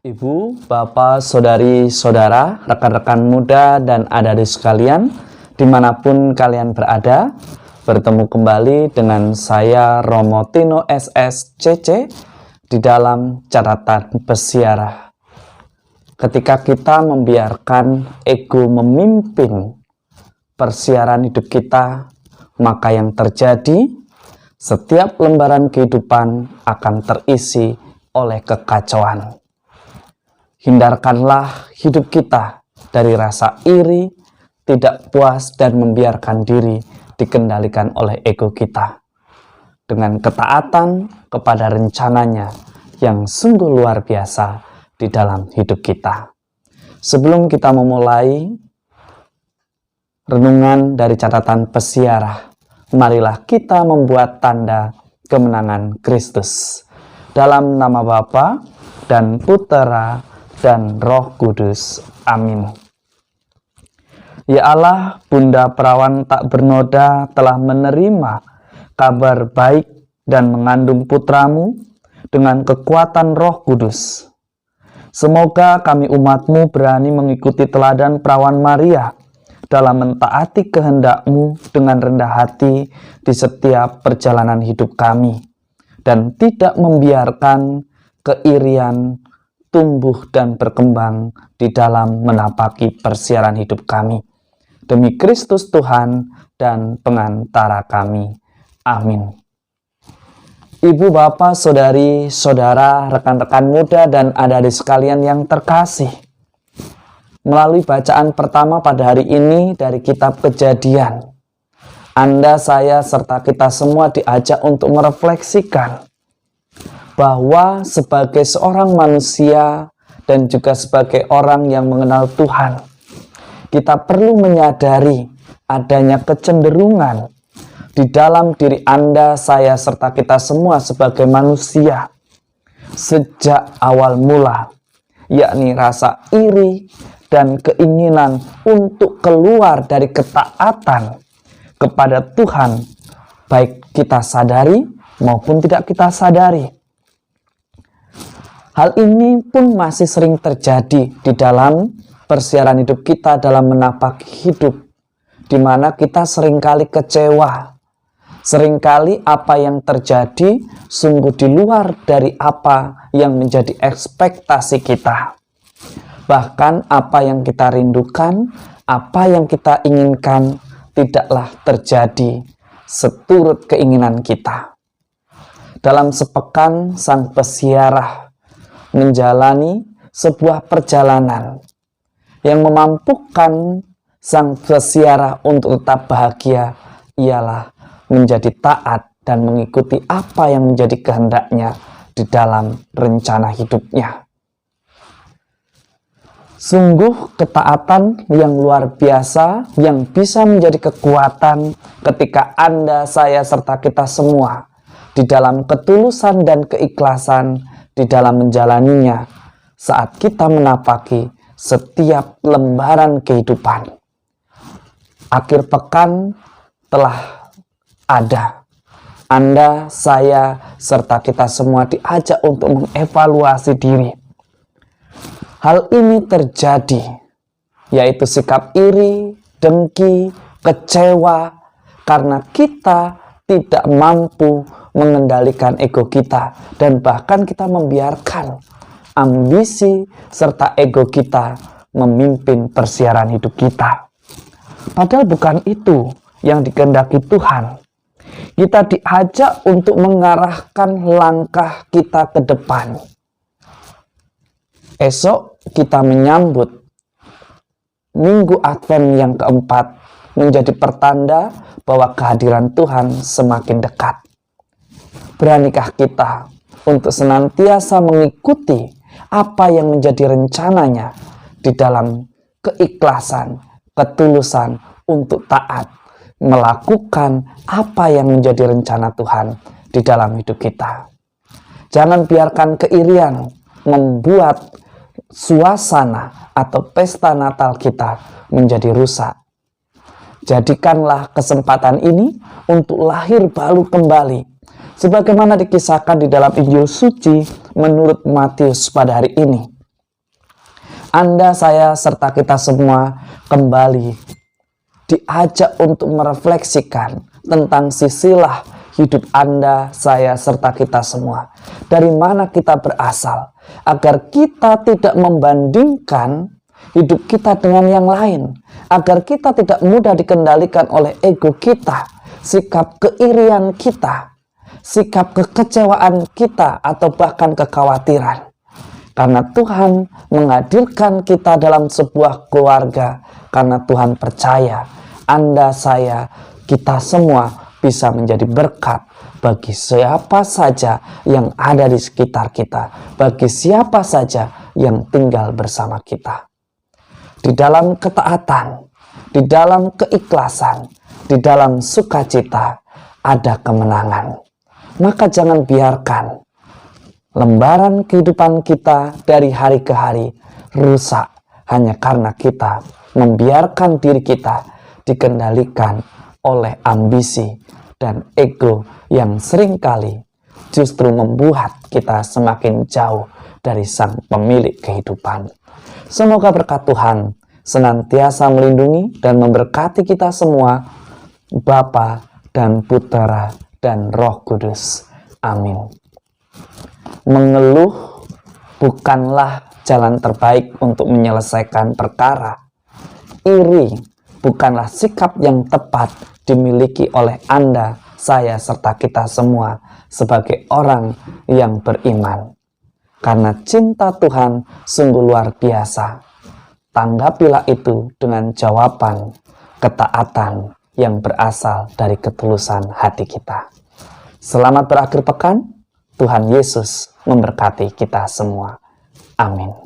Ibu, Bapak, Saudari, Saudara, rekan-rekan muda, dan adik-adik sekalian, dimanapun kalian berada, bertemu kembali dengan saya Romo Tino SSCC di dalam catatan pesiarah. Ketika kita membiarkan ego memimpin persiaran hidup kita, maka yang terjadi, setiap lembaran kehidupan akan terisi oleh kekacauan. Hindarkanlah hidup kita dari rasa iri, tidak puas, dan membiarkan diri dikendalikan oleh ego kita. Dengan ketaatan kepada rencananya yang sungguh luar biasa di dalam hidup kita. Sebelum kita memulai renungan dari catatan pesiarah, marilah kita membuat tanda kemenangan Kristus. Dalam nama Bapa dan Putera dan Roh Kudus. Amin. Ya Allah, Bunda Perawan tak bernoda telah menerima kabar baik dan mengandung putramu dengan kekuatan Roh Kudus. Semoga kami umatmu berani mengikuti teladan Perawan Maria dalam mentaati kehendak-Mu dengan rendah hati di setiap perjalanan hidup kami, dan tidak membiarkan keirian tumbuh dan berkembang di dalam menapaki persiaran hidup kami. Demi Kristus Tuhan dan pengantara kami. Amin. Ibu, Bapak, Saudari, Saudara, rekan-rekan muda, dan adik-adik sekalian yang terkasih, melalui bacaan pertama pada hari ini dari kitab Kejadian, Anda, saya, serta kita semua diajak untuk merefleksikan bahwa sebagai seorang manusia dan juga sebagai orang yang mengenal Tuhan, kita perlu menyadari adanya kecenderungan di dalam diri Anda, saya, serta kita semua sebagai manusia sejak awal mula, yakni rasa iri dan keinginan untuk keluar dari ketaatan kepada Tuhan, baik kita sadari maupun tidak kita sadari. Hal ini pun masih sering terjadi di dalam persiaran hidup kita dalam menapaki hidup, di mana kita seringkali kecewa. Seringkali apa yang terjadi sungguh di luar dari apa yang menjadi ekspektasi kita. Bahkan apa yang kita rindukan, apa yang kita inginkan, tidaklah terjadi seturut keinginan kita. Dalam sepekan, sang pesiarah menjalani sebuah perjalanan yang memampukan sang pesiarah untuk tetap bahagia, ialah menjadi taat dan mengikuti apa yang menjadi kehendaknya di dalam rencana hidupnya. Sungguh ketaatan yang luar biasa yang bisa menjadi kekuatan ketika Anda, saya, serta kita semua di dalam ketulusan dan keikhlasan di dalam menjalaninya saat kita menapaki setiap lembaran kehidupan. Akhir pekan telah ada. Anda, saya, serta kita semua diajak untuk mengevaluasi diri. Hal ini terjadi, yaitu sikap iri, dengki, kecewa, karena kita tidak mampu mengendalikan ego kita, dan bahkan kita membiarkan ambisi serta ego kita memimpin persiaran hidup kita. Padahal bukan itu yang dikehendaki Tuhan. Kita diajak untuk mengarahkan langkah kita ke depan. Esok kita menyambut Minggu Advent yang keempat, menjadi pertanda bahwa kehadiran Tuhan semakin dekat. Beranikah kita untuk senantiasa mengikuti apa yang menjadi rencananya di dalam keikhlasan, ketulusan untuk taat, melakukan apa yang menjadi rencana Tuhan di dalam hidup kita. Jangan biarkan keirian membuat suasana atau pesta Natal kita menjadi rusak. Jadikanlah kesempatan ini untuk lahir baru kembali, sebagaimana dikisahkan di dalam Injil suci menurut Matius pada hari ini. Anda, saya, serta kita semua kembali diajak untuk merefleksikan tentang sisilah hidup Anda, saya, serta kita semua. Dari mana kita berasal, agar kita tidak membandingkan hidup kita dengan yang lain, agar kita tidak mudah dikendalikan oleh ego kita, sikap keirian kita, sikap kekecewaan kita, atau bahkan kekhawatiran. Karena Tuhan menghadirkan kita dalam sebuah keluarga, karena Tuhan percaya Anda, saya, kita semua bisa menjadi berkat bagi siapa saja yang ada di sekitar kita, bagi siapa saja yang tinggal bersama kita. Di dalam ketaatan, di dalam keikhlasan, di dalam sukacita ada kemenangan. Maka jangan biarkan lembaran kehidupan kita dari hari ke hari rusak hanya karena kita membiarkan diri kita dikendalikan oleh ambisi dan ego yang seringkali justru membuat kita semakin jauh dari Sang Pemilik kehidupan. Semoga berkat Tuhan senantiasa melindungi dan memberkati kita semua, Bapa dan Putera dan Roh Kudus. Amin. Mengeluh bukanlah jalan terbaik untuk menyelesaikan perkara. Iri bukanlah sikap yang tepat dimiliki oleh Anda, saya, serta kita semua sebagai orang yang beriman. Karena cinta Tuhan sungguh luar biasa. Tanggapilah itu dengan jawaban ketaatan yang berasal dari ketulusan hati kita. Selamat berakhir pekan. Tuhan Yesus memberkati kita semua. Amin.